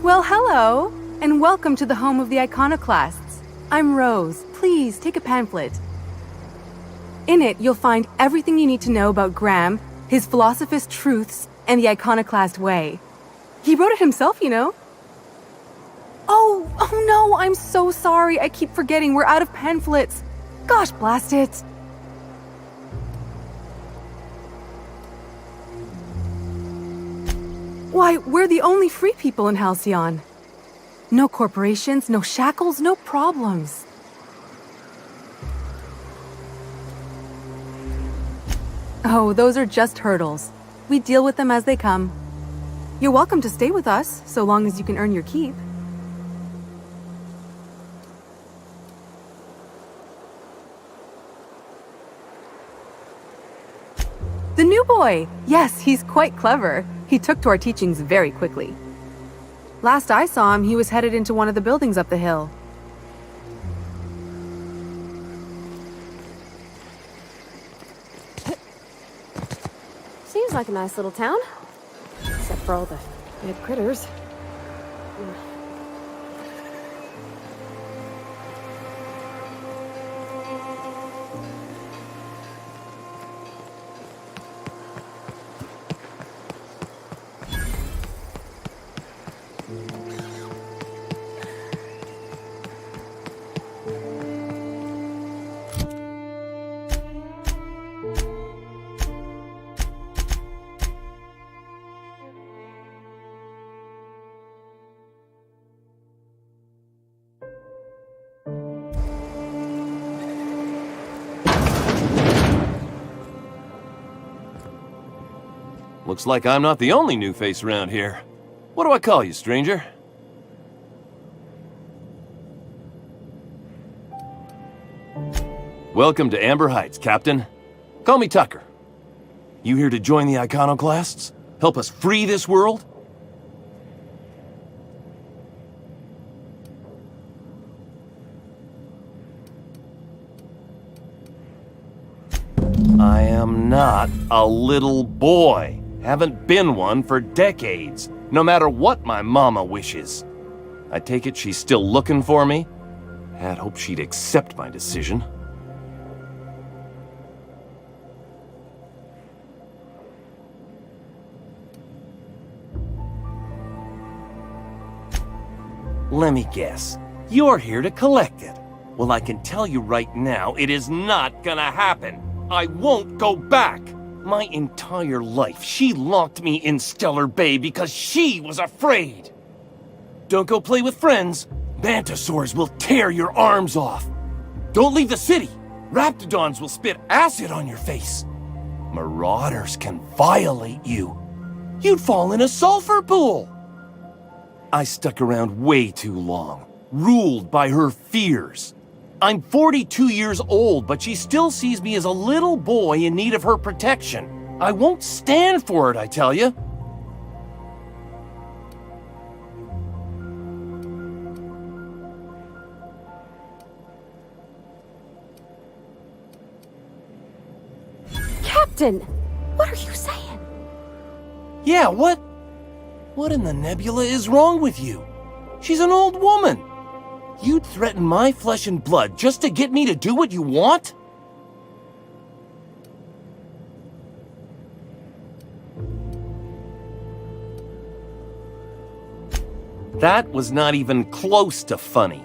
Well, hello, and welcome to the home of the iconoclasts. I'm Rose. Please take a pamphlet. In it, you'll find everything you need to know about Graham, his philosophist truths, and the iconoclast way. He wrote it himself, you know. Oh no, I'm so sorry. I keep forgetting we're out of pamphlets. Gosh, blast it. Why, we're the only free people in Halcyon. No corporations, no shackles, no problems. Oh, those are just hurdles. We deal with them as they come. You're welcome to stay with us, so long as you can earn your keep. The new boy! Yes, he's quite clever. He took to our teachings very quickly. Last I saw him, he was headed into one of the buildings up the hill. Seems like a nice little town. Except for all the big critters. Looks like I'm not the only new face around here. What do I call you, stranger? Welcome to Amber Heights, Captain. Call me Tucker. You here to join the iconoclasts? Help us free this world? I am not a little boy. Haven't been one for decades, no matter what my mama wishes. I take it she's still looking for me? Had hoped she'd accept my decision. Let me guess. You're here to collect it. Well, I can tell you right now, it is not gonna happen. I won't go back. My entire life, she locked me in Stellar Bay because she was afraid. Don't go play with friends. Mantisaurs will tear your arms off. Don't leave the city. Raptidons will spit acid on your face. Marauders can violate you. You'd fall in a sulfur pool. I stuck around way too long, ruled by her fears. I'm 42 years old, but she still sees me as a little boy in need of her protection. I won't stand for it, I tell you. Captain! What are you saying? Yeah, what? What in the nebula is wrong with you? She's an old woman. You'd threaten my flesh and blood just to get me to do what you want? That was not even close to funny.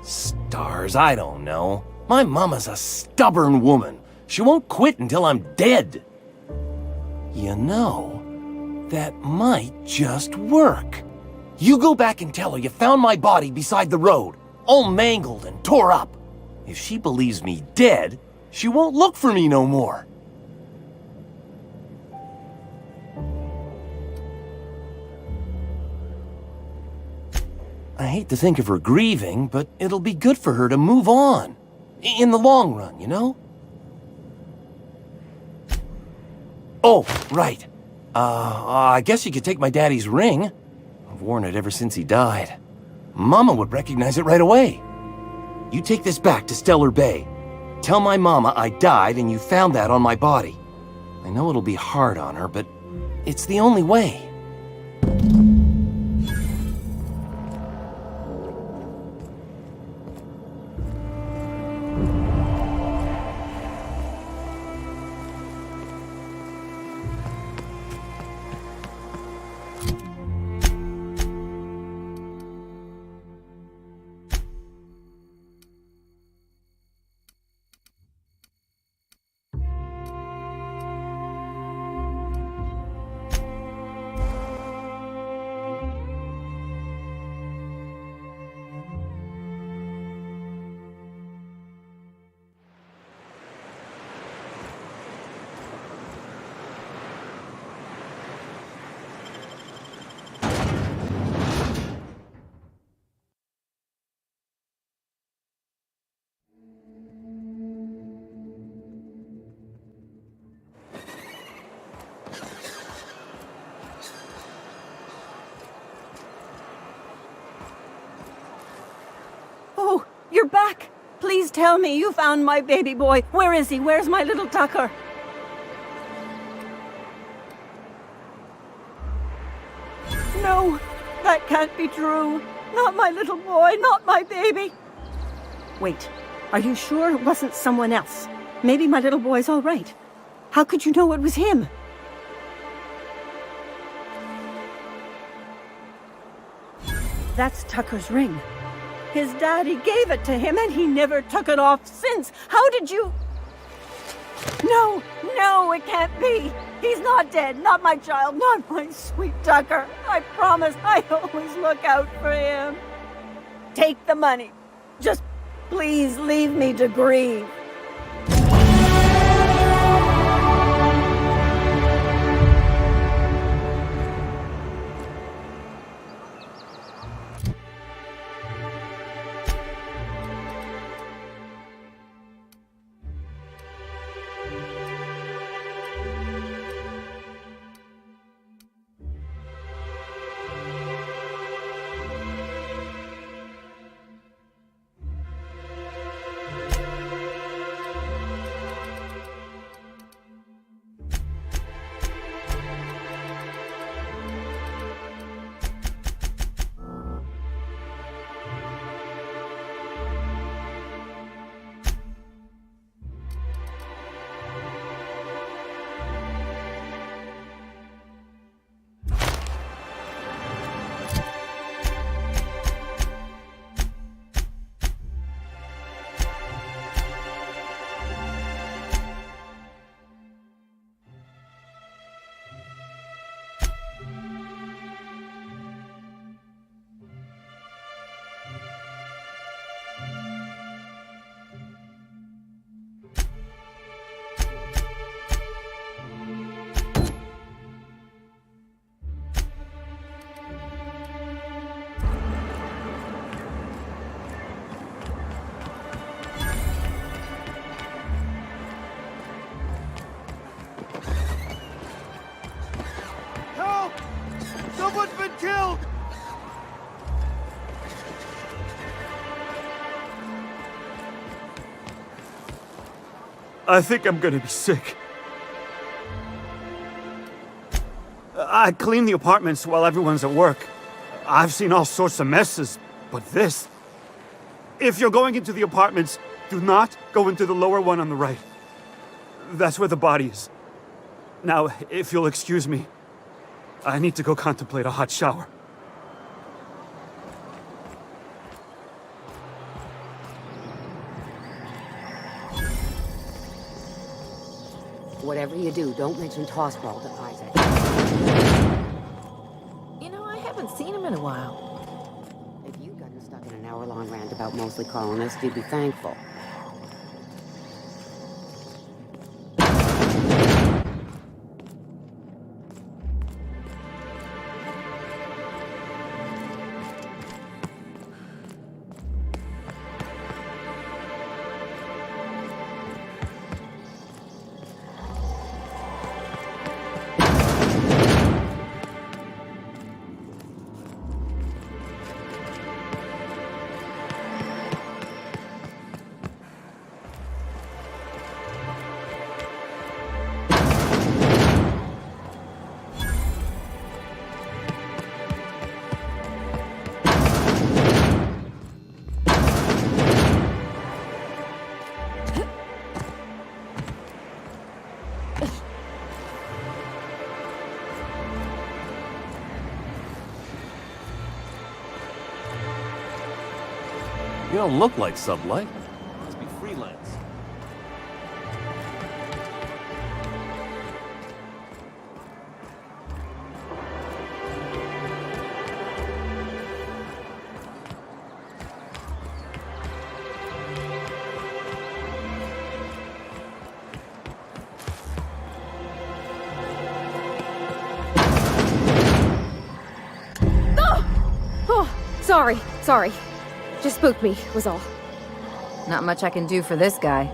Stars, I don't know. My mama's a stubborn woman. She won't quit until I'm dead. You know, that might just work. You go back and tell her you found my body beside the road, all mangled and tore up. If she believes me dead, she won't look for me no more. I hate to think of her grieving, but it'll be good for her to move on. In the long run, you know? Oh, right. I guess you could take my daddy's ring. I've worn it ever since he died. Mama would recognize it right away. You take this back to Stellar Bay. Tell my mama I died and you found that on my body. I know it'll be hard on her, but it's the only way. Oh, you're back! Please tell me you found my baby boy. Where is he? Where's my little Tucker? No, that can't be true. Not my little boy, not my baby. Wait, are you sure it wasn't someone else? Maybe my little boy's all right. How could you know it was him? That's Tucker's ring. His daddy gave it to him and he never took it off since. How did you... No, no, it can't be. He's not dead. Not my child. Not my sweet Tucker. I promise I always look out for him. Take the money. Just please leave me to grieve. Someone's been killed! I think I'm gonna be sick. I clean the apartments while everyone's at work. I've seen all sorts of messes, but this... If you're going into the apartments, do not go into the lower one on the right. That's where the body is. Now, if you'll excuse me, I need to go contemplate a hot shower. Whatever you do, don't mention Tossball to Isaac. You know, I haven't seen him in a while. If you'd gotten stuck in an hour-long rant about mostly colonists, you'd be thankful. You don't look like Sublight. Must be freelance. Sorry. Just spooked me, was all. Not much I can do for this guy.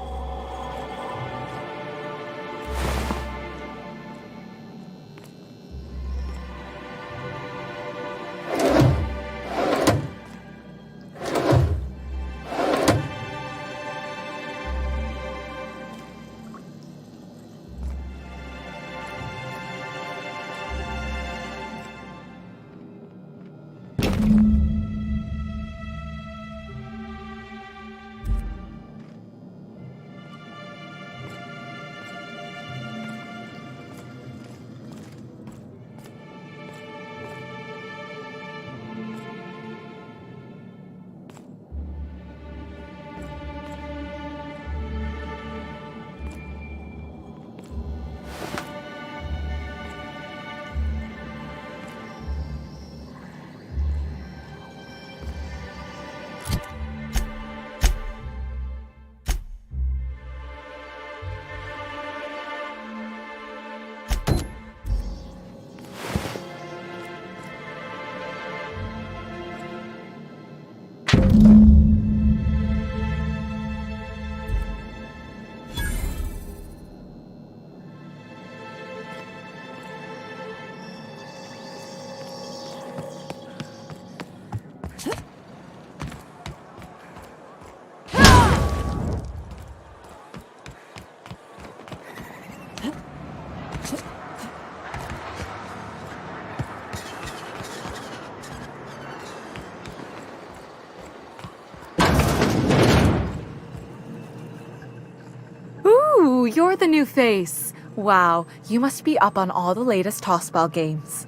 Ooh, you're the new face. Wow, you must be up on all the latest tossball games.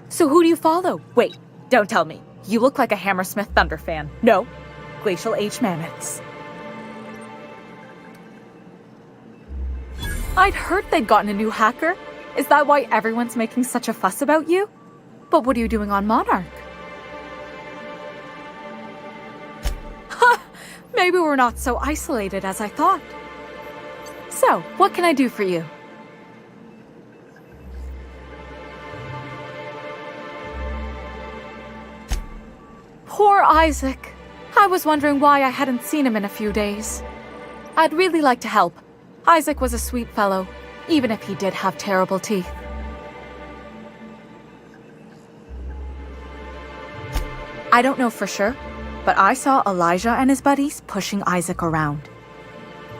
So who do you follow? Wait, don't tell me. You look like a Hammersmith Thunder fan. No, Glacial H Mammoths. I'd heard they'd gotten a new hacker. Is that why everyone's making such a fuss about you? But what are you doing on Monarch? Ha! Maybe we're not so isolated as I thought. So, what can I do for you? Poor Isaac. I was wondering why I hadn't seen him in a few days. I'd really like to help. Isaac was a sweet fellow, even if he did have terrible teeth. I don't know for sure, but I saw Elijah and his buddies pushing Isaac around.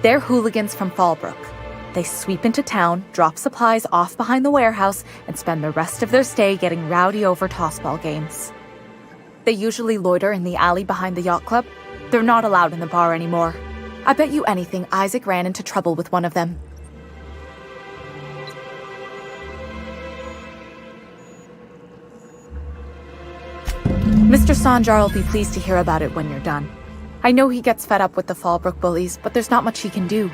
They're hooligans from Fallbrook. They sweep into town, drop supplies off behind the warehouse, and spend the rest of their stay getting rowdy over tossball games. They usually loiter in the alley behind the yacht club. They're not allowed in the bar anymore. I bet you anything Isaac ran into trouble with one of them. Mr. Sanjar will be pleased to hear about it when you're done. I know he gets fed up with the Fallbrook bullies, but there's not much he can do.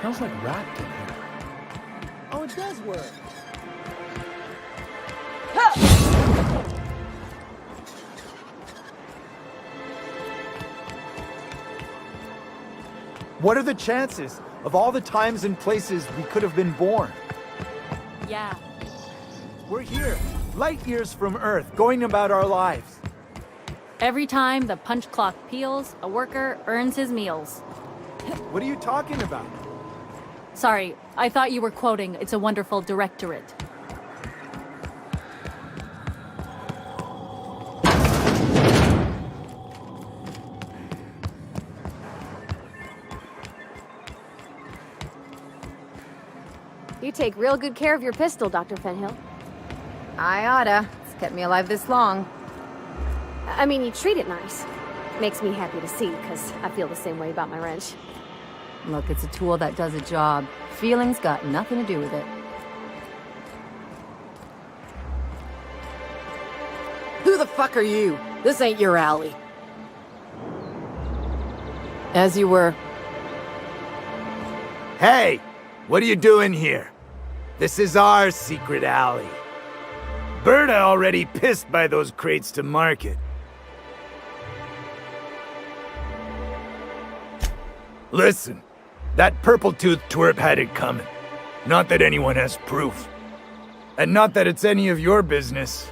Smells like rat in here. Oh, it does work. What are the chances of all the times and places we could have been born? Yeah. We're here, light years from Earth, going about our lives. Every time the punch clock peels, a worker earns his meals. What are you talking about? Sorry, I thought you were quoting It's a Wonderful Directorate. You take real good care of your pistol, Dr. Fenhill. I oughta. It's kept me alive this long. I mean, you treat it nice. Makes me happy to see, because I feel the same way about my wrench. Look, it's a tool that does a job. Feelings got nothing to do with it. Who the fuck are you? This ain't your alley. As you were. Hey! What are you doing here? This is our secret alley. Berta already pissed by those crates to market. Listen, that purple-toothed twerp had it coming. Not that anyone has proof. And not that it's any of your business.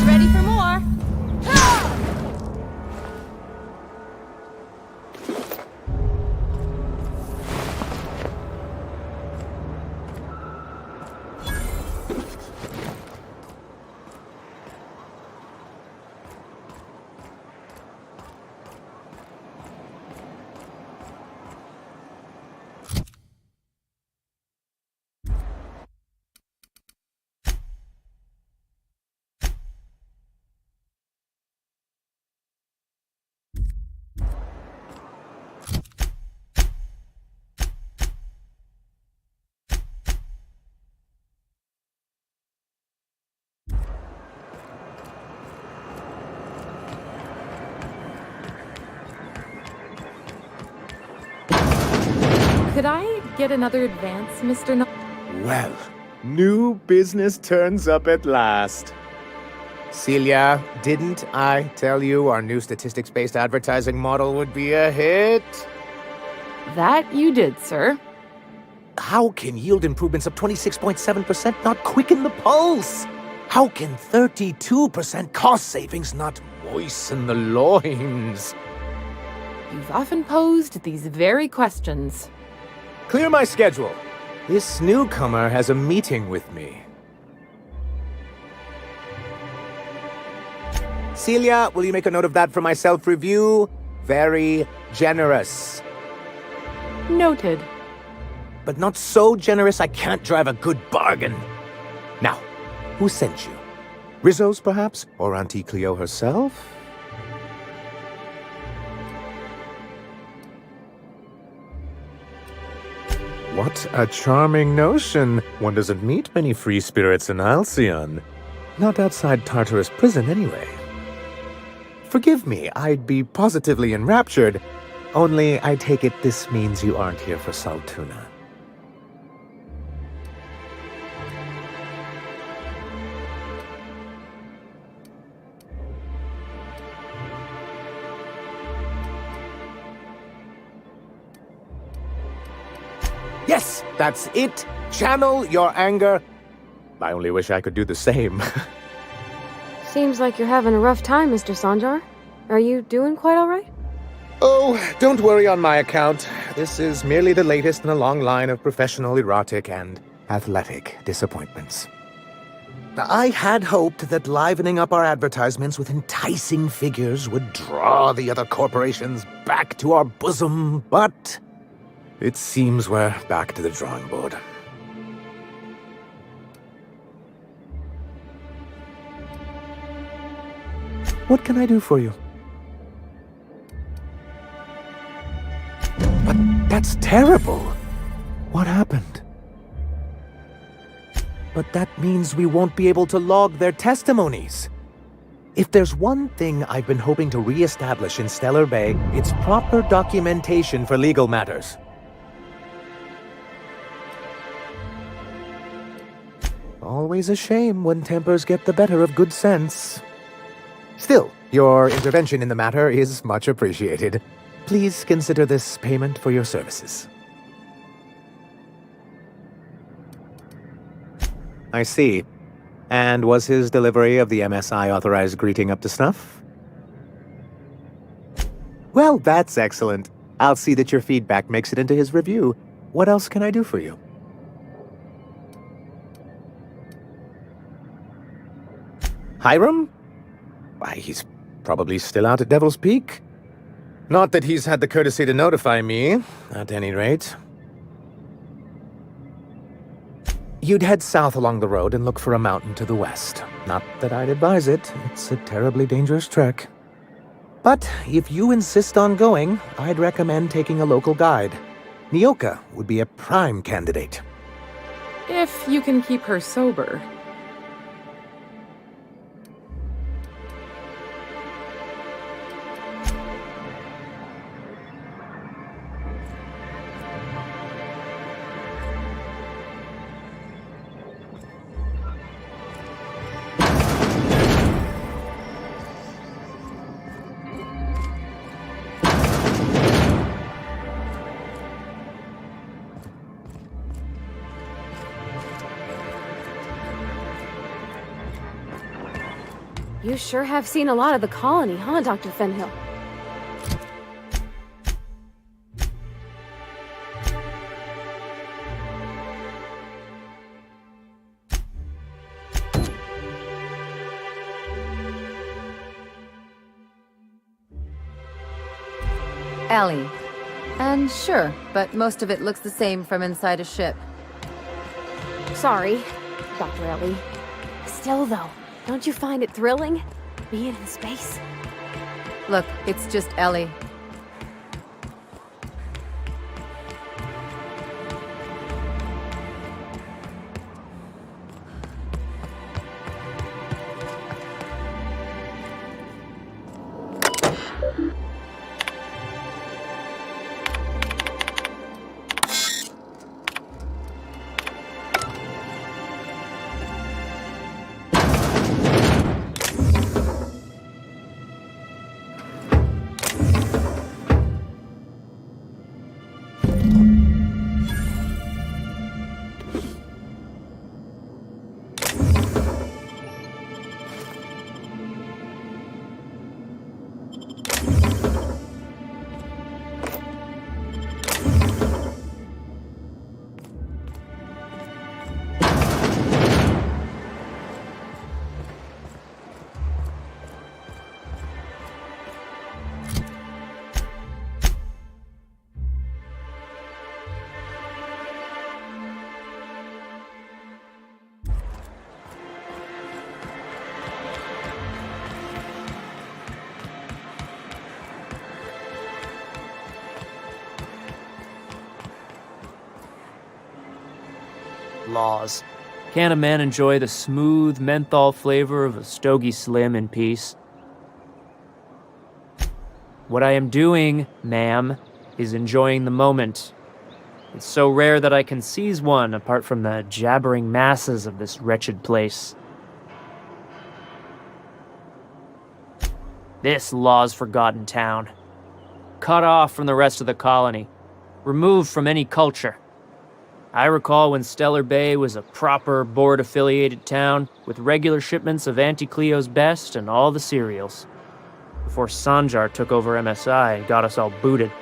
Ready for more? Could I get another advance, Mr. Well, new business turns up at last. Celia, didn't I tell you our new statistics-based advertising model would be a hit? That you did, sir. How can yield improvements of 26.7% not quicken the pulse? How can 32% cost savings not moisten the loins? You've often posed these very questions. Clear my schedule. This newcomer has a meeting with me. Celia, will you make a note of that for my self-review? Very generous. Noted. But not so generous I can't drive a good bargain. Now, who sent you? Rizzo's, perhaps? Or Auntie Cleo herself? What a charming notion. One doesn't meet many free spirits in Halcyon. Not outside Tartarus prison, anyway. Forgive me, I'd be positively enraptured. Only, I take it this means you aren't here for Saltuna. Yes, that's it. Channel your anger. I only wish I could do the same. Seems like you're having a rough time, Mr. Sanjar. Are you doing quite all right? Oh, don't worry on my account. This is merely the latest in a long line of professional erotic and athletic disappointments. I had hoped that livening up our advertisements with enticing figures would draw the other corporations back to our bosom, but it seems we're back to the drawing board. What can I do for you? But that's terrible. What happened? But that means we won't be able to log their testimonies. If there's one thing I've been hoping to re-establish in Stellar Bay, it's proper documentation for legal matters. Always a shame when tempers get the better of good sense. Still, your intervention in the matter is much appreciated. Please consider this payment for your services. I see. And was his delivery of the MSI authorized greeting up to snuff? Well, that's excellent. I'll see that your feedback makes it into his review. What else can I do for you? Hiram? Why, he's probably still out at Devil's Peak. Not that he's had the courtesy to notify me, at any rate. You'd head south along the road and look for a mountain to the west. Not that I'd advise it. It's a terribly dangerous trek. But if you insist on going, I'd recommend taking a local guide. Nyoka would be a prime candidate. If you can keep her sober. You sure have seen a lot of the colony, huh, Dr. Fenhill? Ellie. And sure, but most of it looks the same from inside a ship. Sorry, Dr. Ellie. Still, though, don't you find it thrilling, being in space? Look, it's just Ellie. Laws. Can a man enjoy the smooth menthol flavor of a Stogie Slim in peace? What I am doing, ma'am, is enjoying the moment. It's so rare that I can seize one apart from the jabbering masses of this wretched place. This law's forgotten town. Cut off from the rest of the colony. Removed from any culture. I recall when Stellar Bay was a proper board-affiliated town with regular shipments of Auntie Cleo's best and all the cereals. Before Sanjar took over MSI and got us all booted.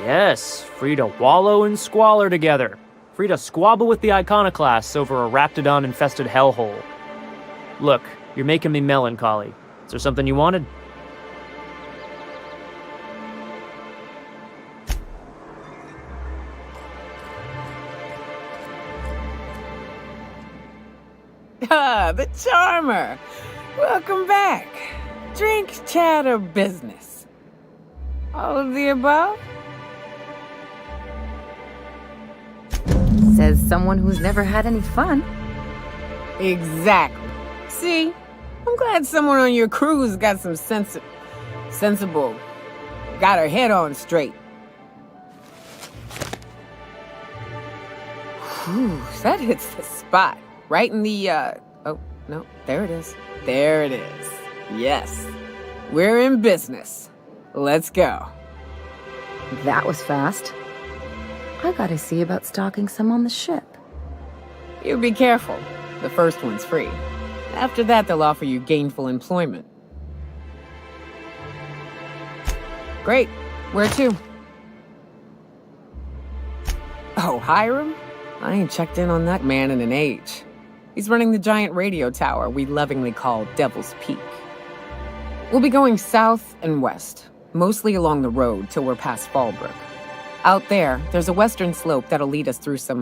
Yes, free to wallow in squalor together. Free to squabble with the iconoclasts over a raptidon-infested hellhole. Look, you're making me melancholy. Is there something you wanted? Ah, the charmer. Welcome back. Drink, chat, or business? All of the above? Says someone who's never had any fun. Exactly. See? I'm glad someone on your crew's got some sensible. Got her head on straight. Whew, that hits the spot. Right in the, oh, no, there it is. There it is. Yes. We're in business. Let's go. That was fast. I gotta see about stocking some on the ship. You be careful. The first one's free. After that, they'll offer you gainful employment. Great. Where to? Oh, Hiram? I ain't checked in on that man in an age. He's running the giant radio tower we lovingly call Devil's Peak. We'll be going south and west, mostly along the road till we're past Fallbrook. Out there's a western slope that'll lead us through some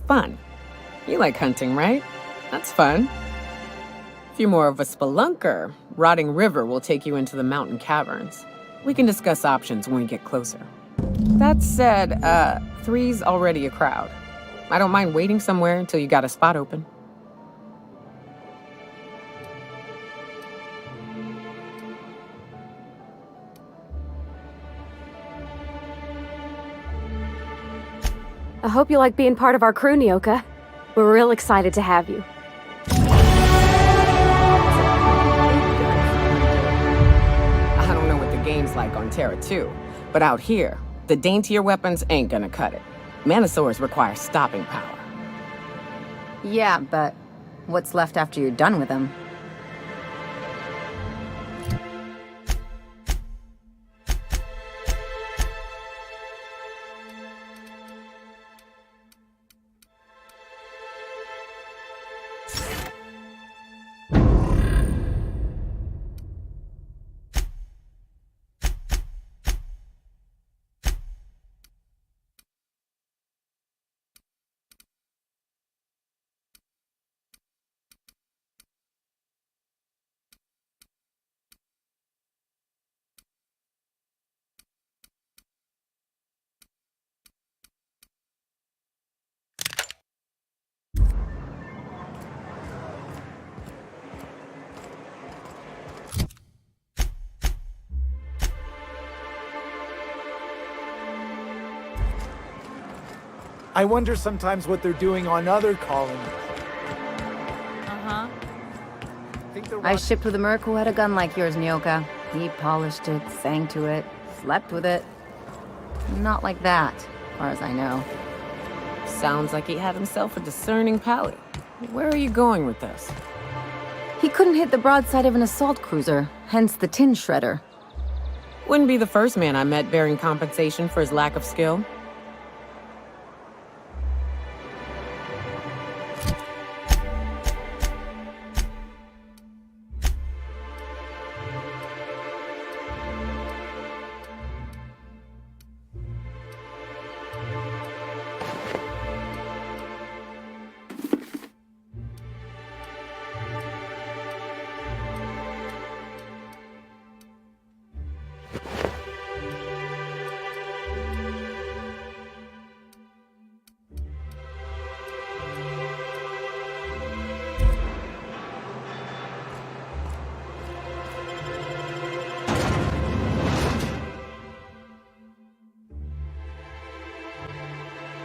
fun. You like hunting, right? That's fun. If you're more of a spelunker, Rotting River will take you into the mountain caverns. We can discuss options when we get closer. That said, 3's already a crowd. I don't mind waiting somewhere until you got a spot open. I hope you like being part of our crew, Nyoka. We're real excited to have you. I don't know what the game's like on Terra 2, but out here, the daintier weapons ain't gonna cut it. Manosaurs require stopping power. Yeah, but what's left after you're done with them? I wonder sometimes what they're doing on other colonies. Uh-huh. I shipped with a merc who had a gun like yours, Nyoka. He polished it, sang to it, slept with it. Not like that, as far as I know. Sounds like he had himself a discerning palate. Where are you going with this? He couldn't hit the broadside of an assault cruiser, hence the tin shredder. Wouldn't be the first man I met bearing compensation for his lack of skill.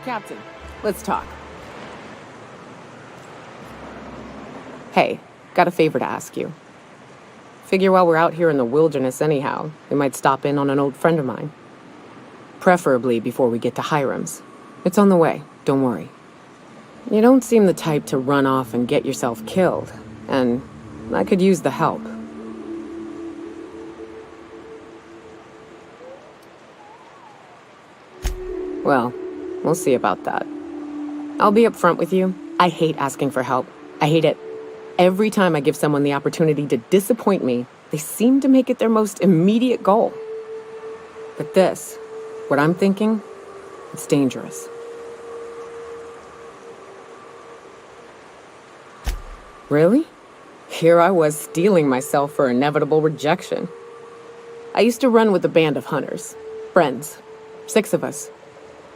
Captain, let's talk. Hey, got a favor to ask you. Figure while we're out here in the wilderness anyhow, we might stop in on an old friend of mine. Preferably before we get to Hiram's. It's on the way, don't worry. You don't seem the type to run off and get yourself killed, and I could use the help. Well, we'll see about that. I'll be upfront with you. I hate asking for help. I hate it. Every time I give someone the opportunity to disappoint me, they seem to make it their most immediate goal. But this, what I'm thinking, it's dangerous. Really? Here I was steeling myself for inevitable rejection. I used to run with a band of hunters. Friends. 6 of us.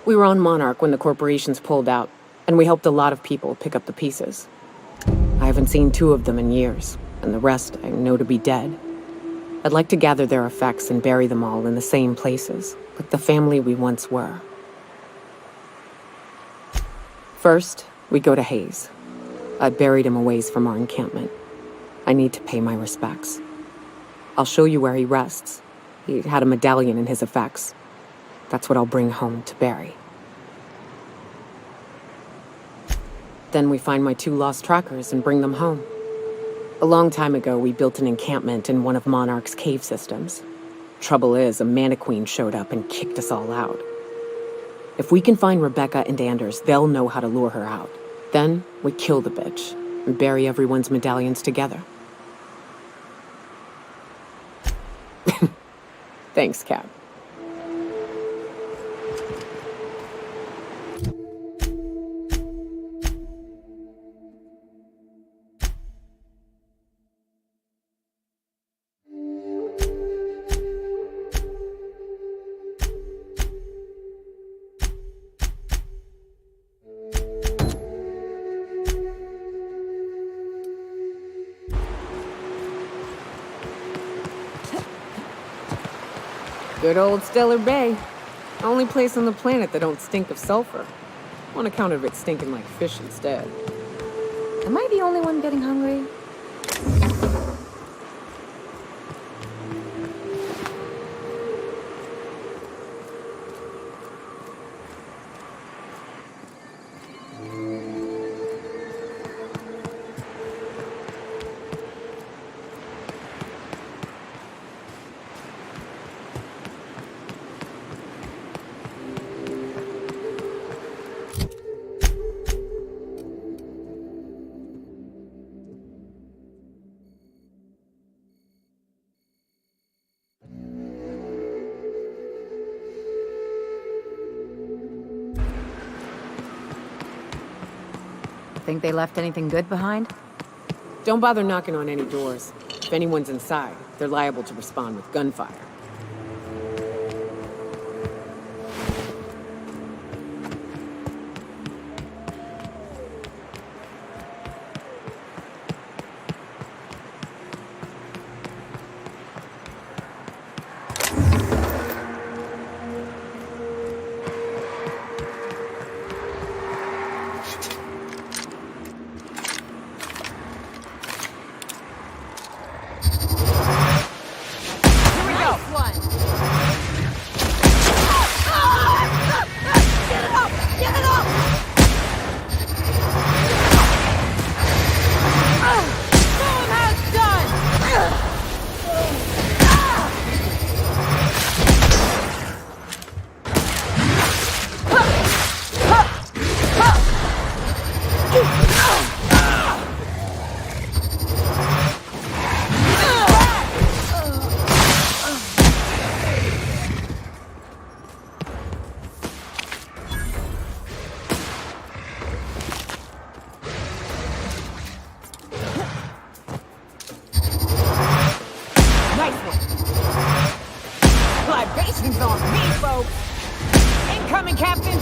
We were on Monarch when the corporations pulled out, and we helped a lot of people pick up the pieces. I haven't seen 2 of them in years, and the rest I know to be dead. I'd like to gather their effects and bury them all in the same places, like the family we once were. First, we go to Hayes. I buried him a ways from our encampment. I need to pay my respects. I'll show you where he rests. He had a medallion in his effects. That's what I'll bring home to bury. Then we find my 2 lost trackers and bring them home. A long time ago, we built an encampment in one of Monarch's cave systems. Trouble is, a Mantiqueen showed up and kicked us all out. If we can find Rebecca and Anders, they'll know how to lure her out. Then we kill the bitch and bury everyone's medallions together. Thanks, Cap. Good old Stellar Bay. Only place on the planet that don't stink of sulfur. On account of it stinking like fish instead. Am I the only one getting hungry? Think they left anything good behind? Don't bother knocking on any doors. If anyone's inside, they're liable to respond with gunfire. Libations on me, folks! Incoming, Captain!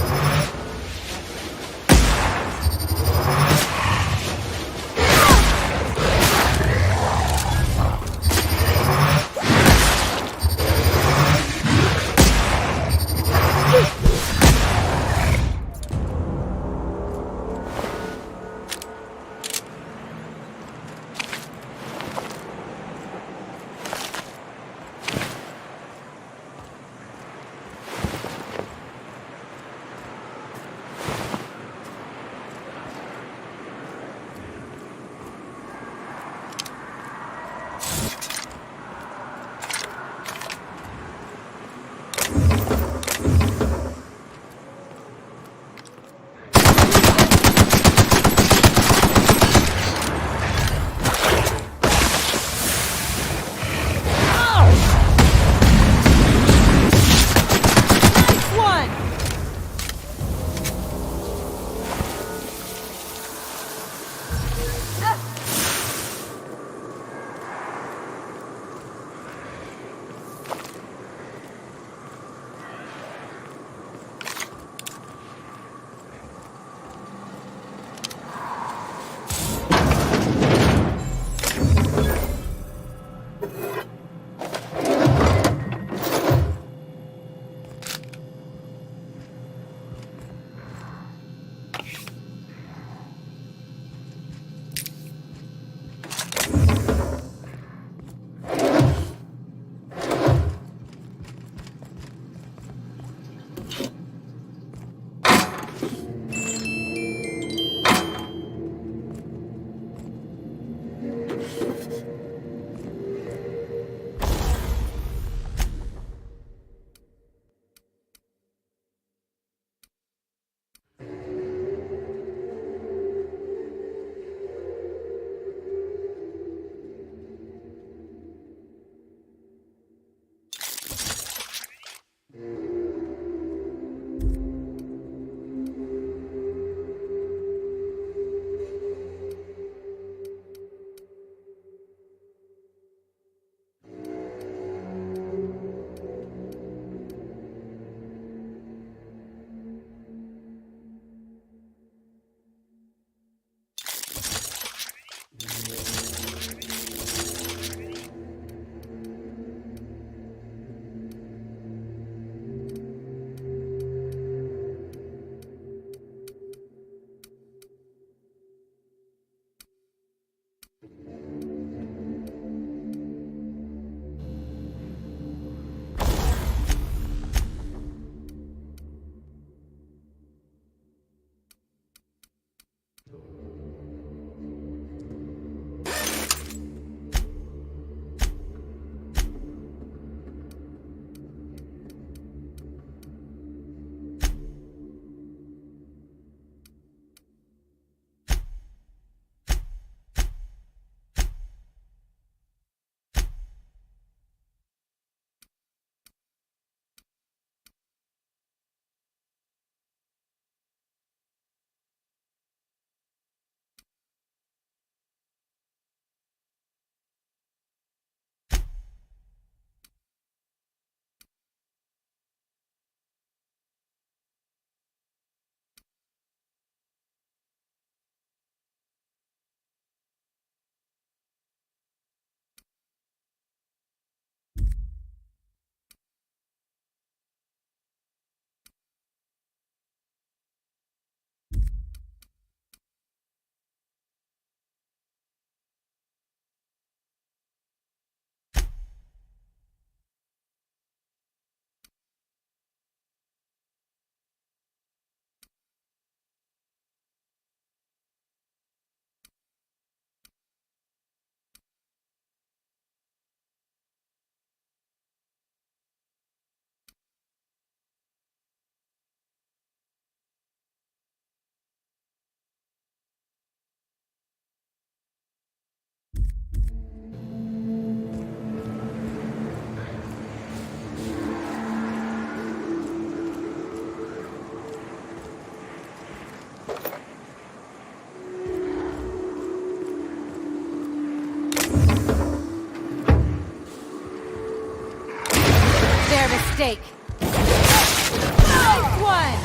mistake. Nice one!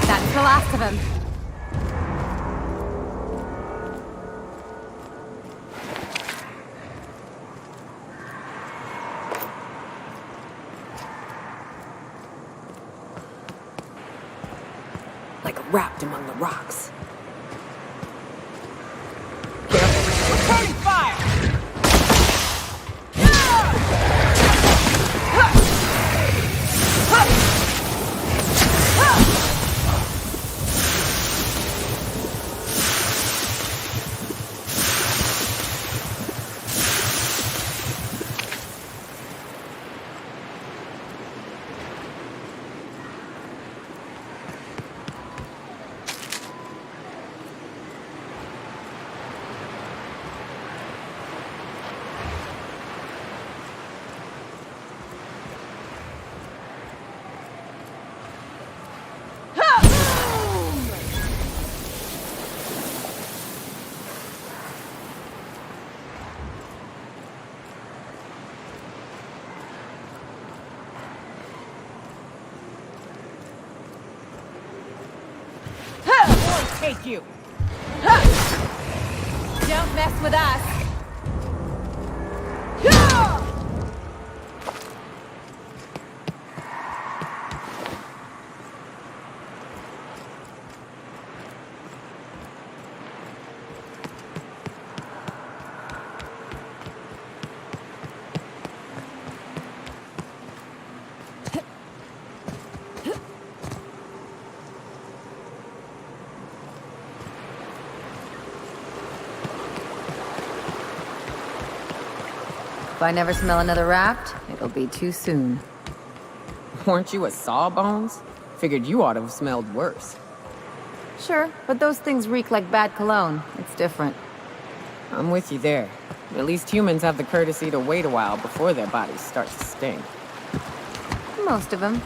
That's the last of him. Like wrapped among the rocks. Returning fire! Take you. Don't mess with us. If I never smell another raft, it'll be too soon. Weren't you a sawbones? Figured you ought to have smelled worse. Sure, but those things reek like bad cologne. It's different. I'm with you there. At least humans have the courtesy to wait a while before their bodies start to stink. Most of them.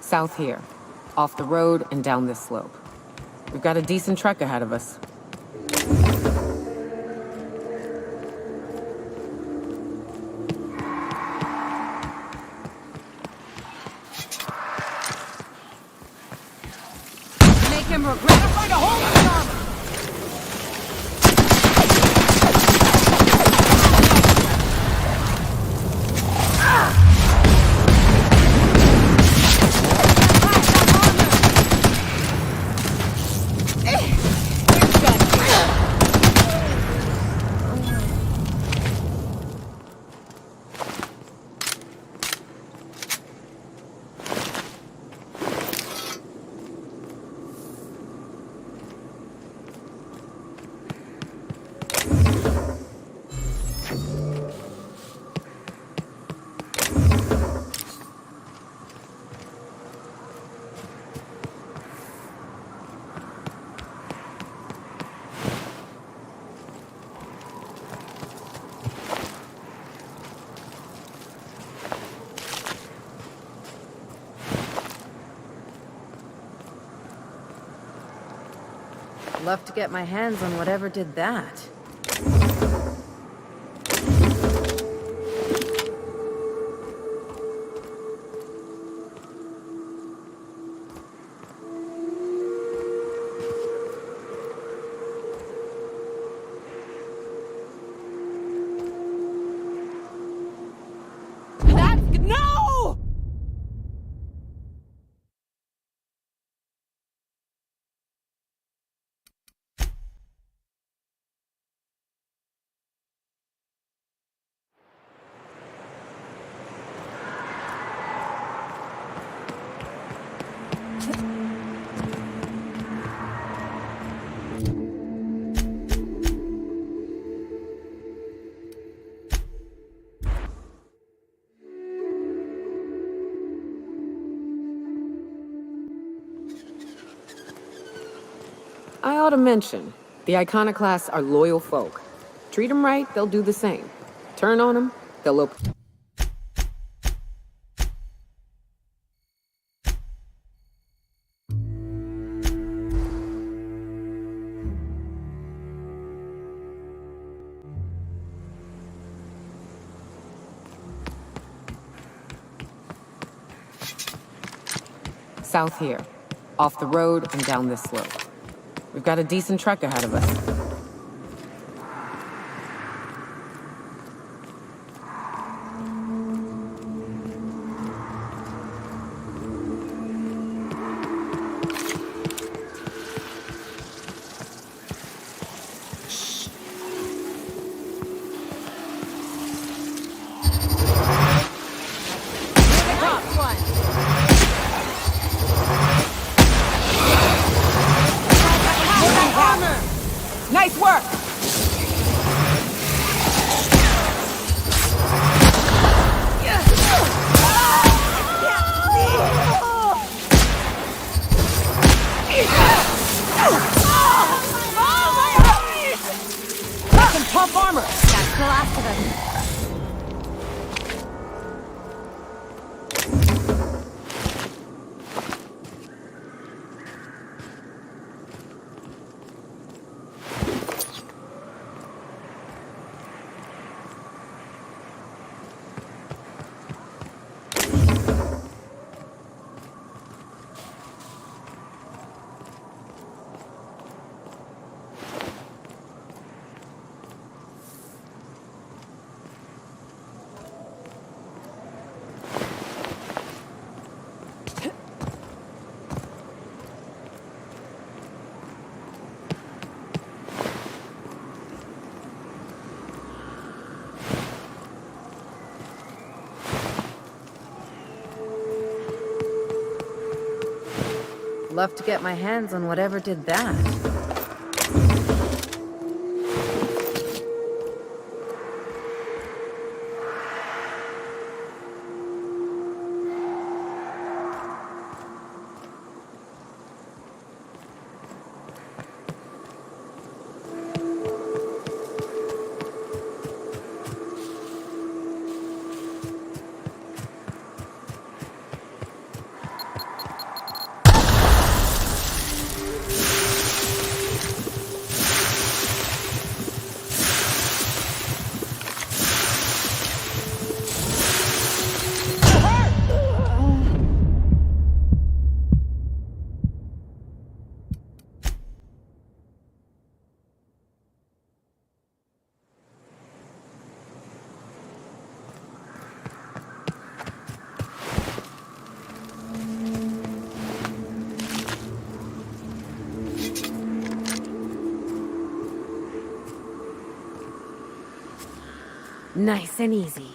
South here. Off the road and down this slope. We've got a decent trek ahead of us. Make him regret. Find a hole in his armor. Love to get my hands on whatever did that. No! I ought to mention, the Iconoclasts are loyal folk. Treat them right, they'll do the same. Turn on them, they'll open... South here. Off the road and down this slope. We've got a decent trek ahead of us. Nice work! Got some tough armor! That's the last of them. Love to get my hands on whatever did that. Nice and easy.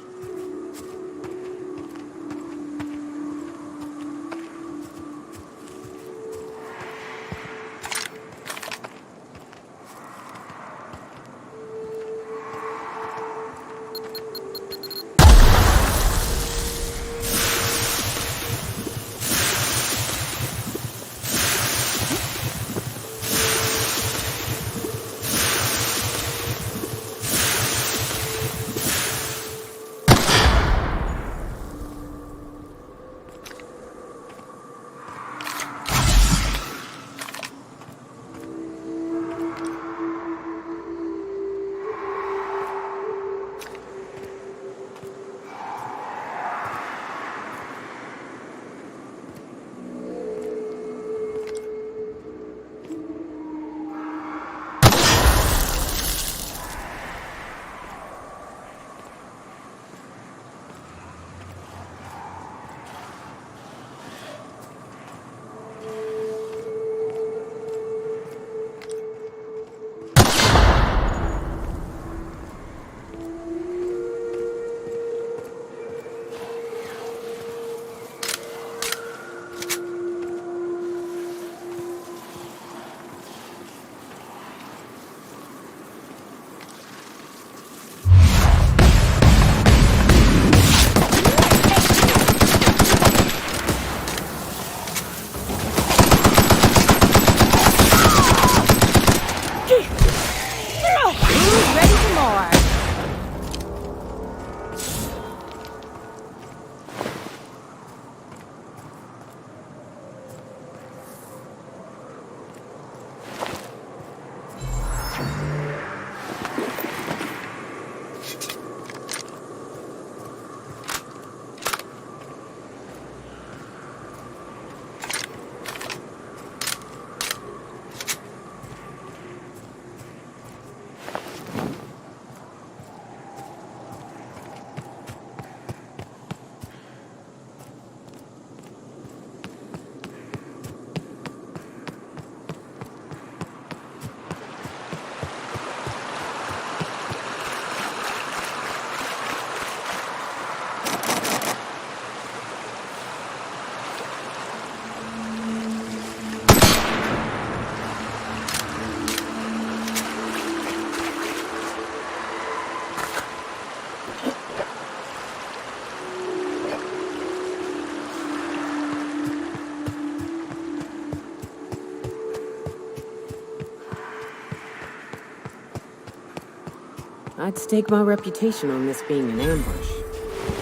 I'd stake my reputation on this being an ambush.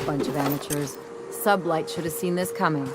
Bunch of amateurs. Sublight should have seen this coming.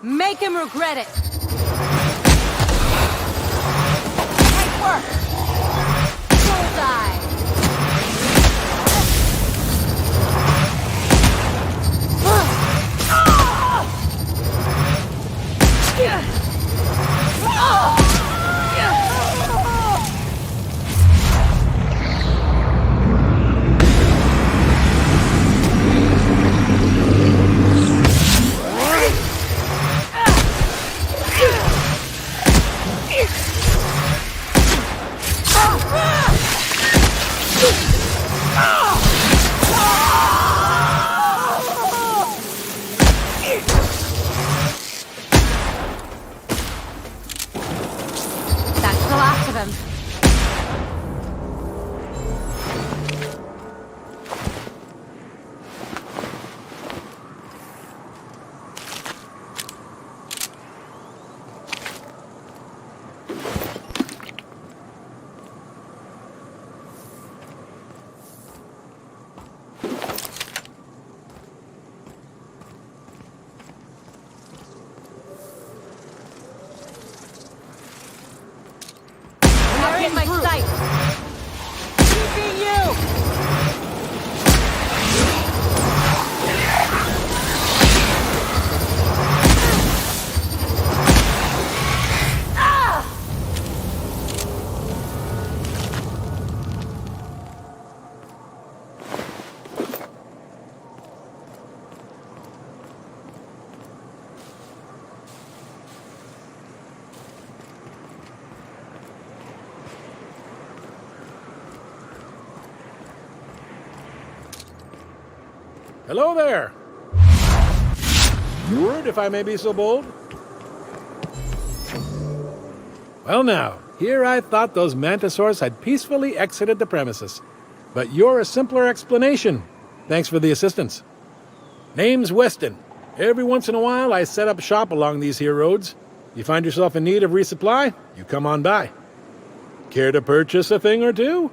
Make him regret it! Great work! Bullseye! Hello there. Word, if I may be so bold? Well now, here I thought those mantisaurs had peacefully exited the premises. But you're a simpler explanation. Thanks for the assistance. Name's Weston. Every once in a while I set up shop along these here roads. You find yourself in need of resupply, you come on by. Care to purchase a thing or two?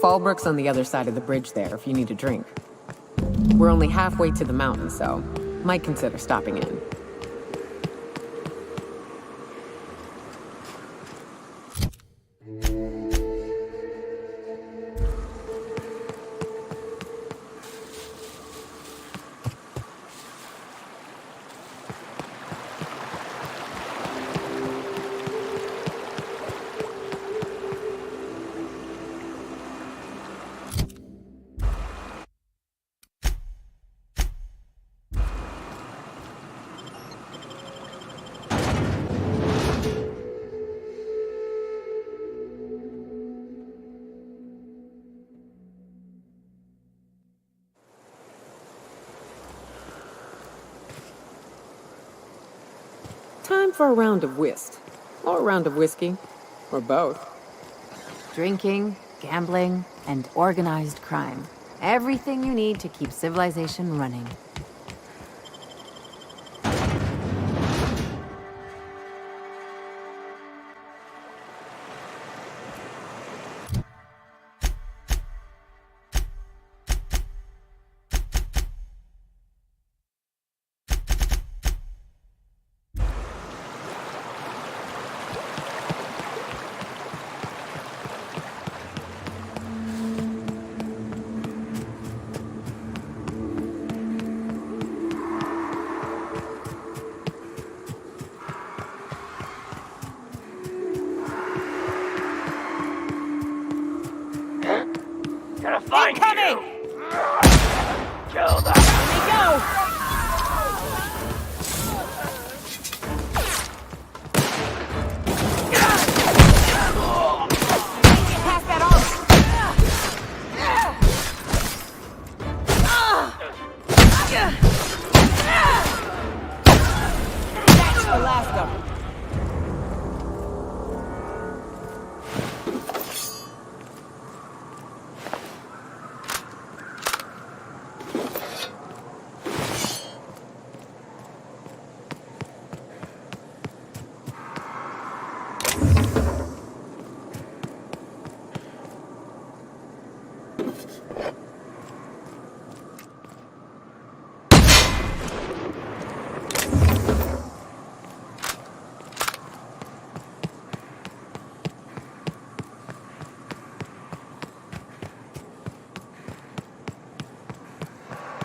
Fallbrook's on the other side of the bridge there if you need a drink. We're only halfway to the mountain, so might consider stopping in. Time for a round of whist. Or a round of whiskey. Or both. Drinking, gambling, and organized crime. Everything you need to keep civilization running. Gonna find you! Kill them! Here we go! Pass that armor! That's the last of them.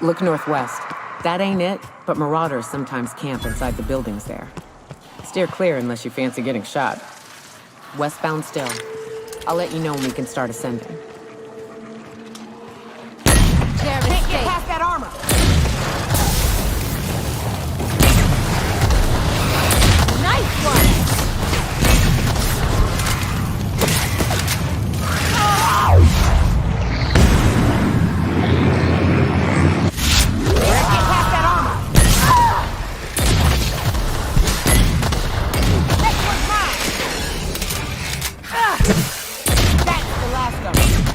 Look northwest. That ain't it, but marauders sometimes camp inside the buildings there. Steer clear unless you fancy getting shot. Westbound still. I'll let you know when we can start ascending. Can't get past that armor! Nice one! That's the last of them.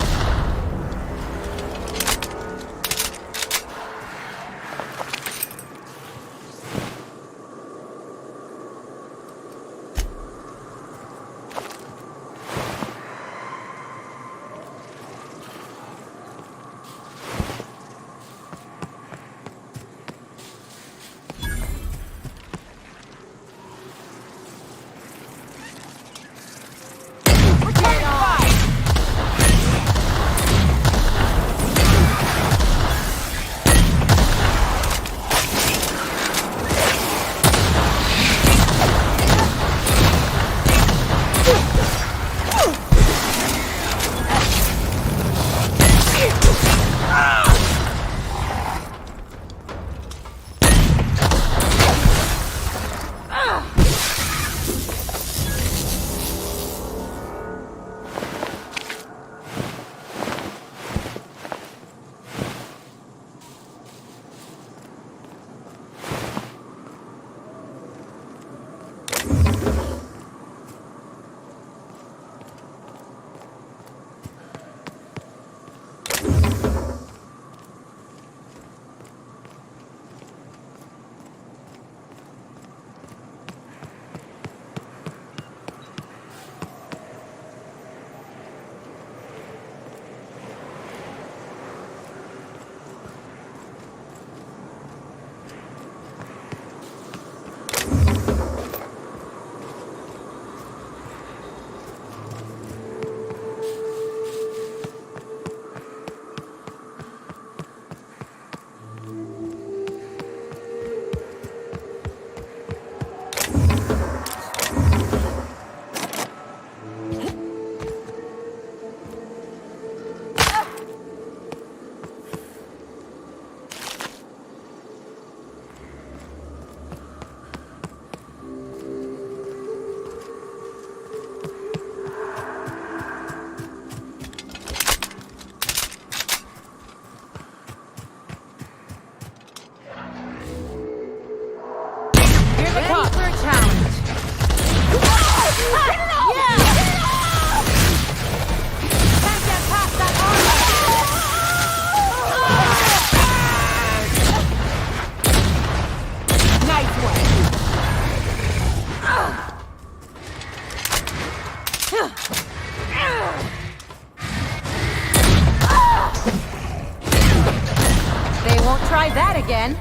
They won't try that again.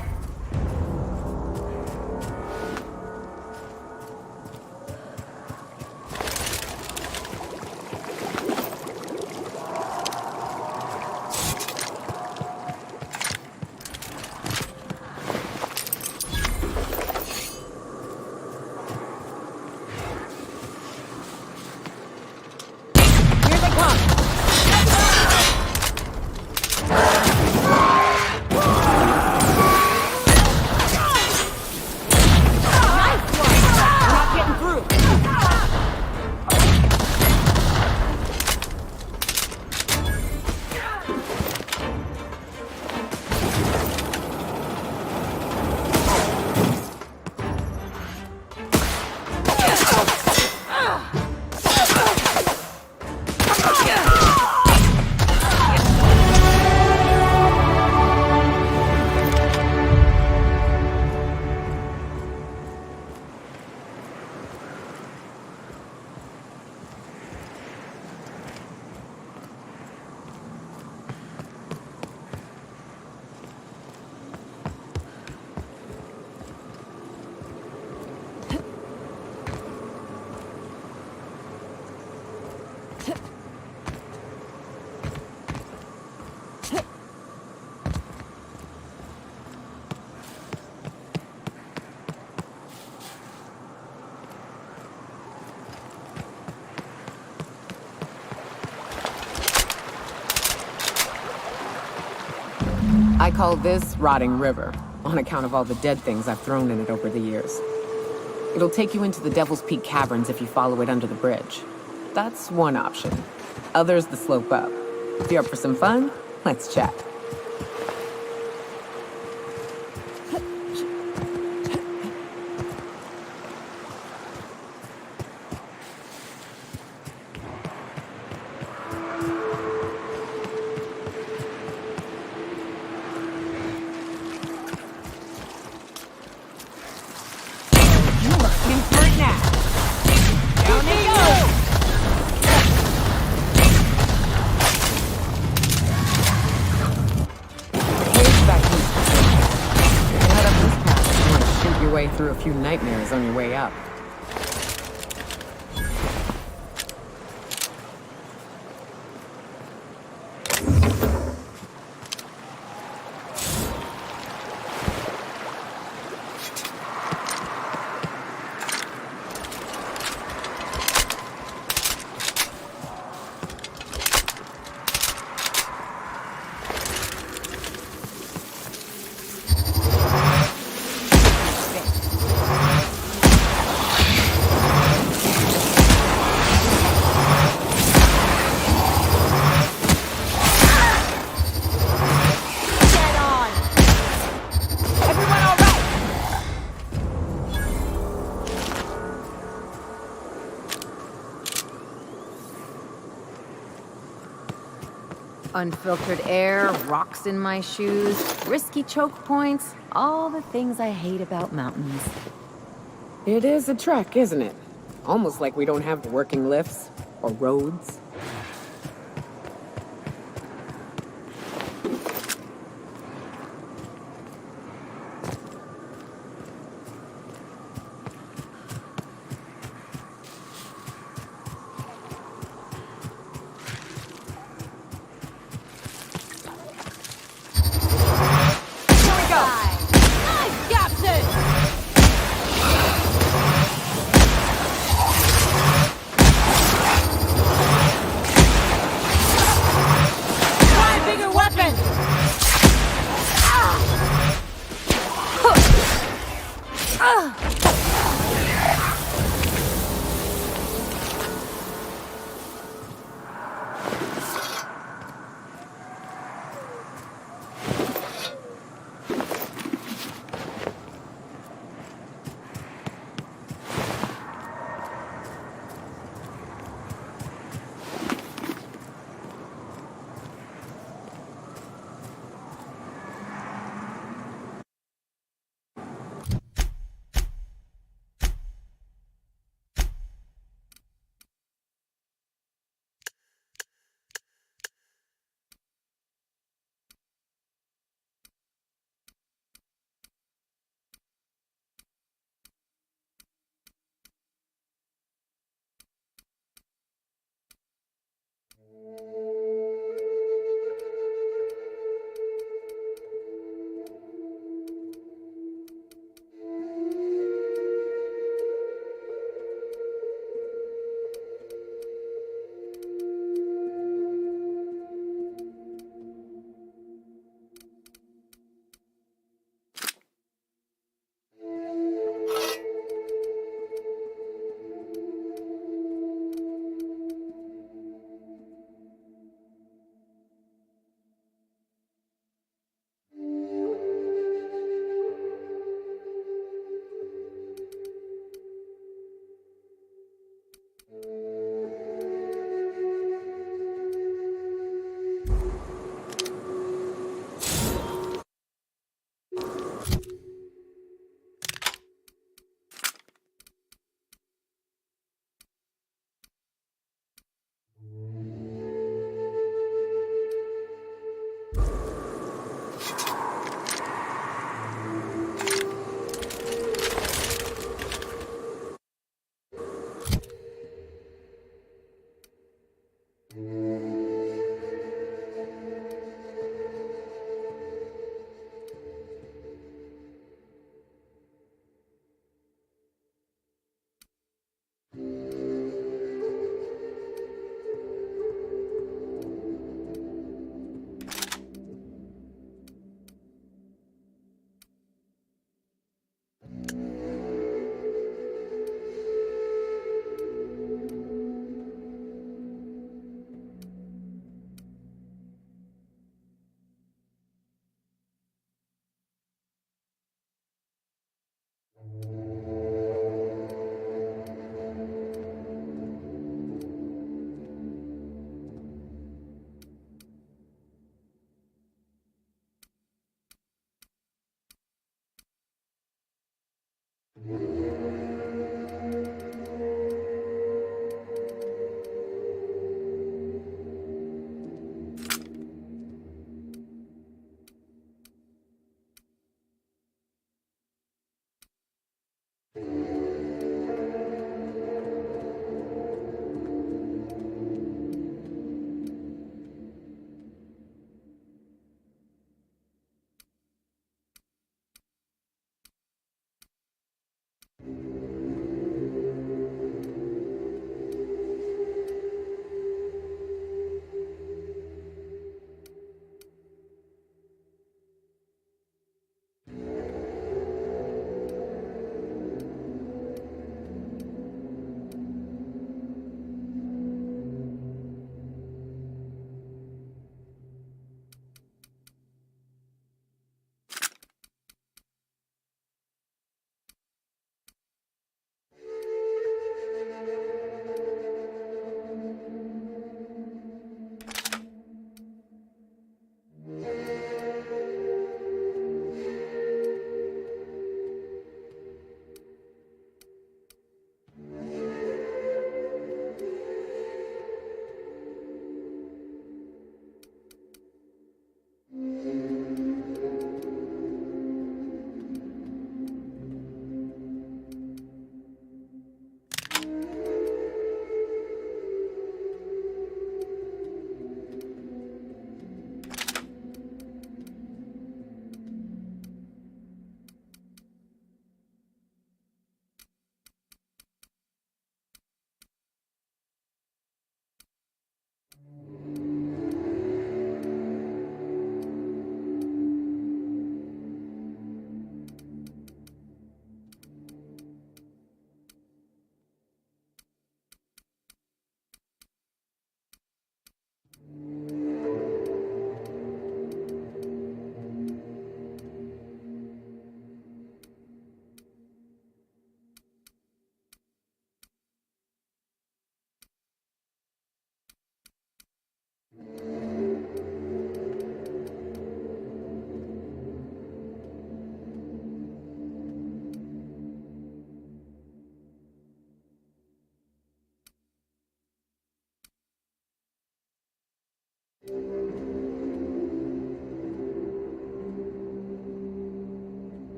I call this Rotting River, on account of all the dead things I've thrown in it over the years. It'll take you into the Devil's Peak Caverns if you follow it under the bridge. That's one option. Others the slope up. If you're up for some fun, let's chat. Through a few nightmares on your way up. Unfiltered air, rocks in my shoes, risky choke points, all the things I hate about mountains. It is a trek, isn't it? Almost like we don't have working lifts or roads.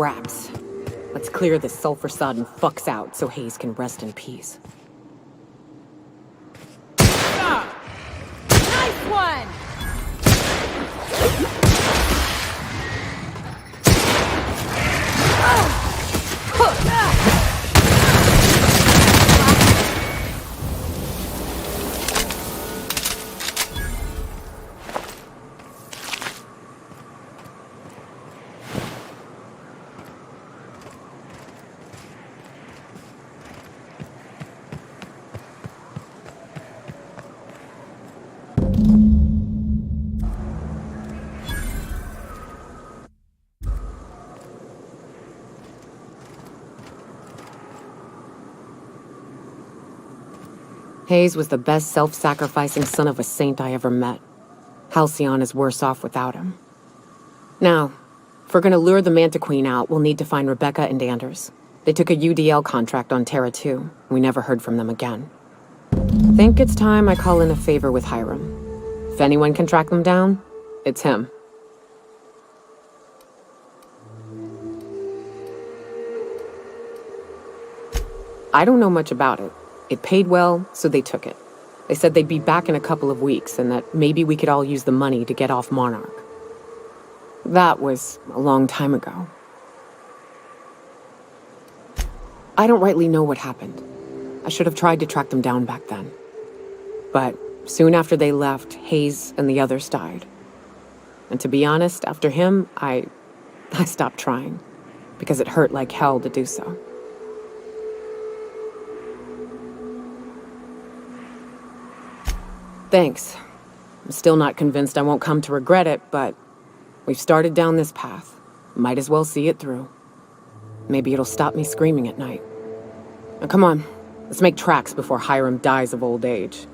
Raps. Let's clear this sulfur-sodden fucks out so Hayes can rest in peace. Nice one! Hayes was the best self-sacrificing son of a saint I ever met. Halcyon is worse off without him. Now, if we're gonna lure the Manta Queen out, we'll need to find Rebecca and Anders. They took a UDL contract on Terra 2. We never heard from them again. Think it's time I call in a favor with Hiram. If anyone can track them down, it's him. I don't know much about it. It paid well, so they took it. They said they'd be back in a couple of weeks and that maybe we could all use the money to get off Monarch. That was a long time ago. I don't rightly know what happened. I should have tried to track them down back then. But soon after they left, Hayes and the others died. And to be honest, after him, I stopped trying, because it hurt like hell to do so. Thanks. I'm still not convinced I won't come to regret it, but we've started down this path. Might as well see it through. Maybe it'll stop me screaming at night. Now come on, let's make tracks before Hiram dies of old age.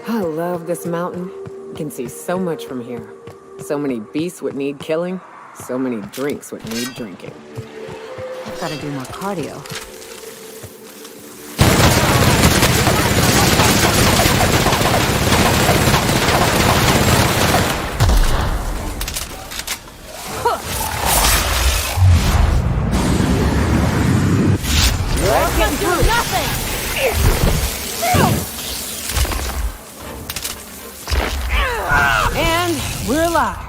I love this mountain. You can see so much from here. So many beasts would need killing. So many drinks would need drinking. I've got to do more cardio. I can do nothing! And we're alive.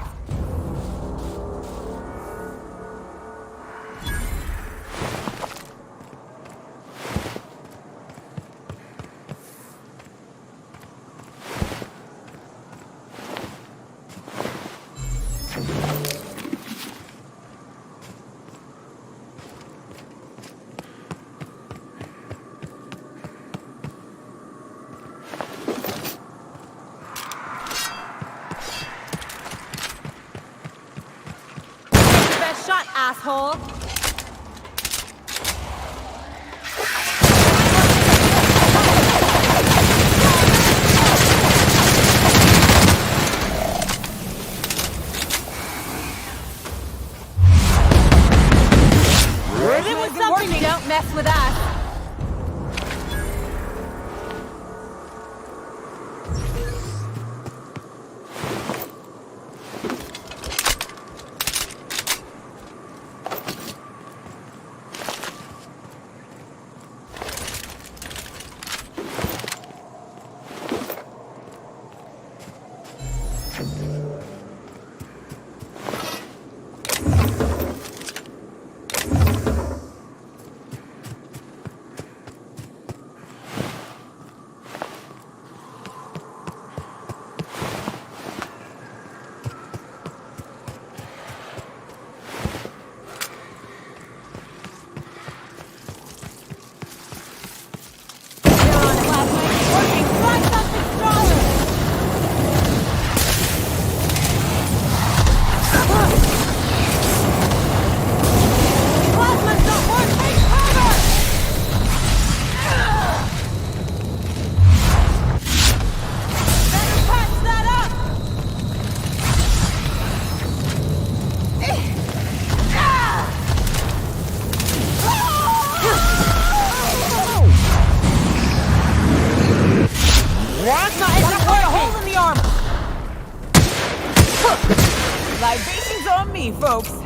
me, folks.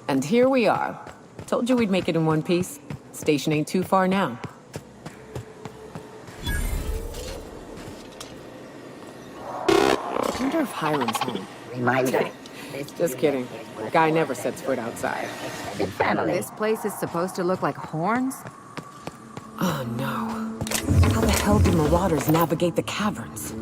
And here we are. Told you we'd make it in one piece. Station ain't too far now. Wonder if Hiram's home. Just kidding. Guy never sets foot outside. This place is supposed to look like horns? Oh no. How the hell do marauders navigate the caverns?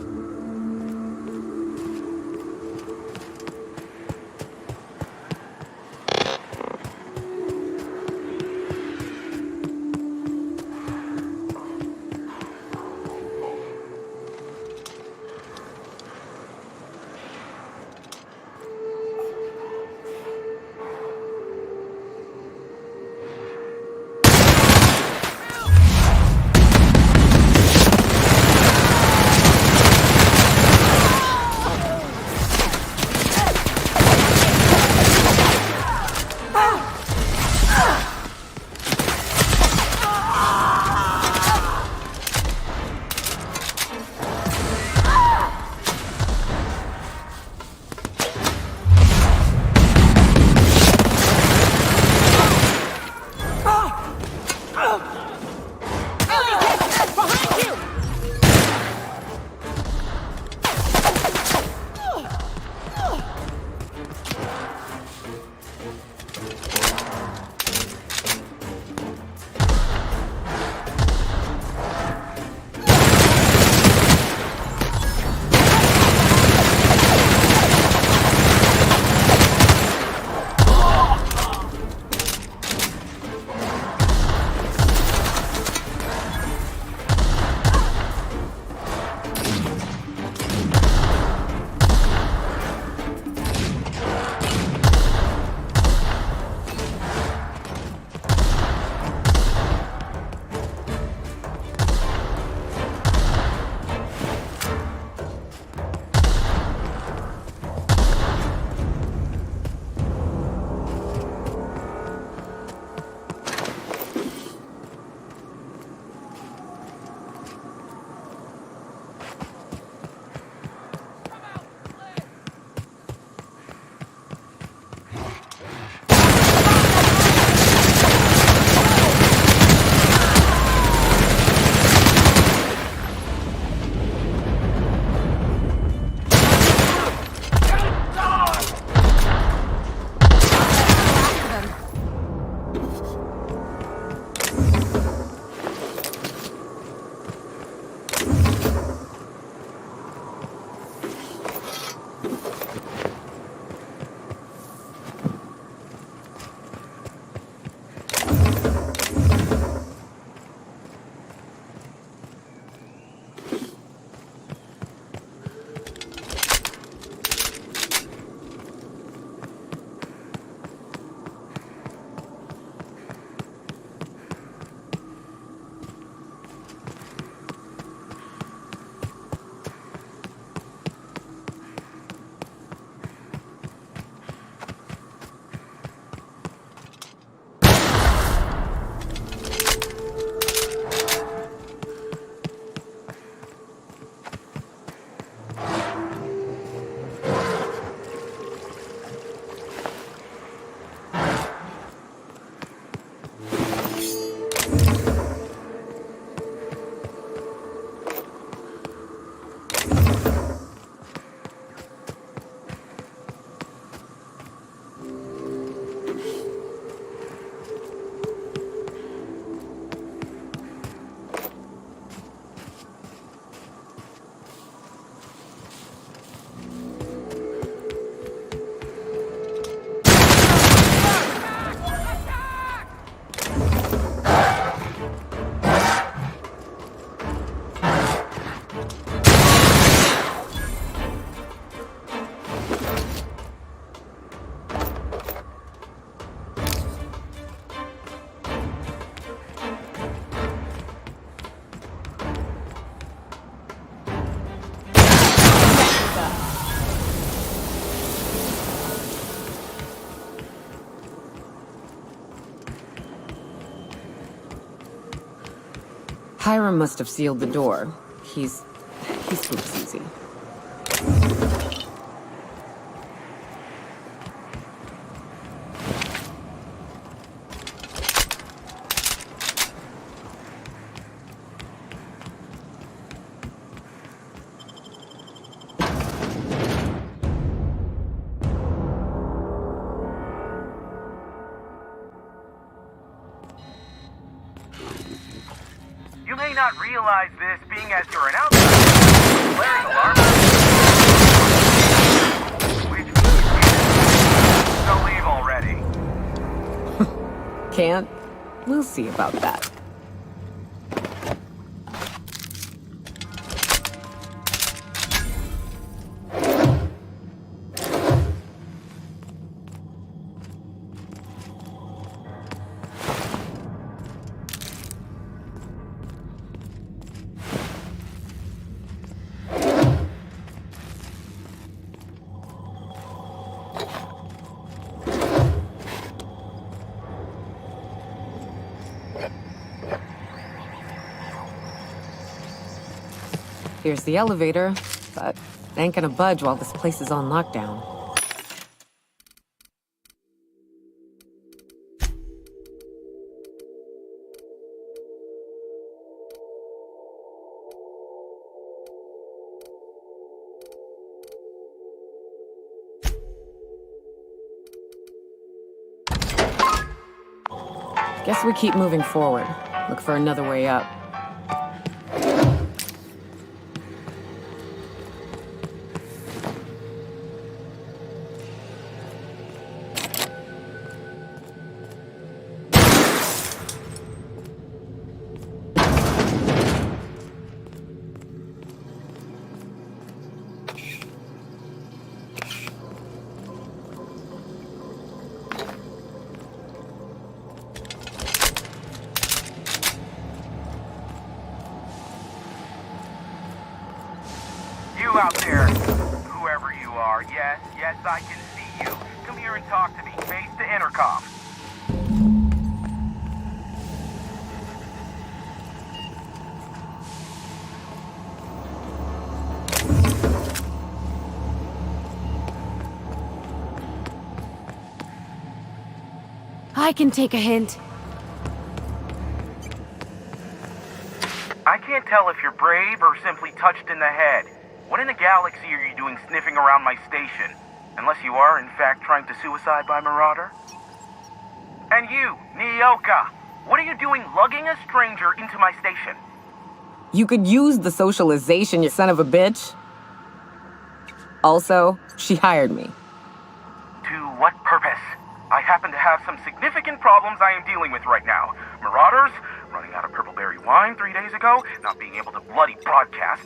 Hiram must have sealed the door. He sleeps easy. You may not realize this, being as you're an outsider. Flaring alarm. Which means so leave already. Can't? We'll see about that. Here's the elevator, but ain't gonna budge while this place is on lockdown. Guess we keep moving forward. Look for another way up. You out there, whoever you are, yes, I can see you. Come here and talk to me, face to intercom. I can take a hint. I can't tell if you're brave or simply touched in the head. What in the galaxy are you doing sniffing around my station? Unless you are, in fact, trying to suicide by Marauder? And you, Nyoka, what are you doing lugging a stranger into my station? You could use the socialization, you son of a bitch. Also, she hired me. To what purpose? I happen to have some significant problems I am dealing with right now. Marauders, running out of purple berry wine 3 days ago, not being able to bloody broadcast.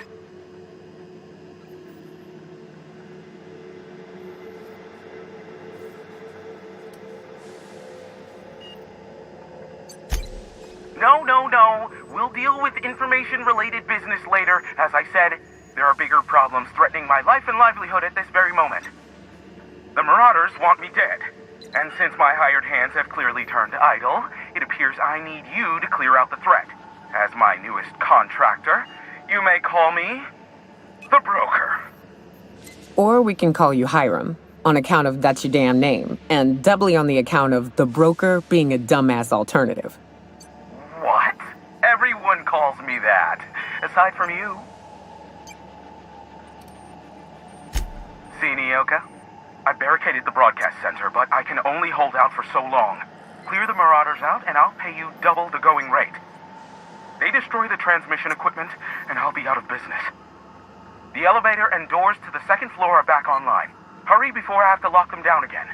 No. We'll deal with information-related business later. As I said, there are bigger problems threatening my life and livelihood at this very moment. The Marauders want me dead. And since my hired hands have clearly turned idle, it appears I need you to clear out the threat. As my newest contractor, you may call me the Broker. Or we can call you Hiram, on account of that's your damn name, and doubly on the account of the Broker being a dumbass alternative. What? Everyone calls me that, aside from you. See, Nyoka? I barricaded the broadcast center, but I can only hold out for so long. Clear the Marauders out, and I'll pay you double the going rate. They destroy the transmission equipment, and I'll be out of business. The elevator and doors to the second floor are back online. Hurry before I have to lock them down again.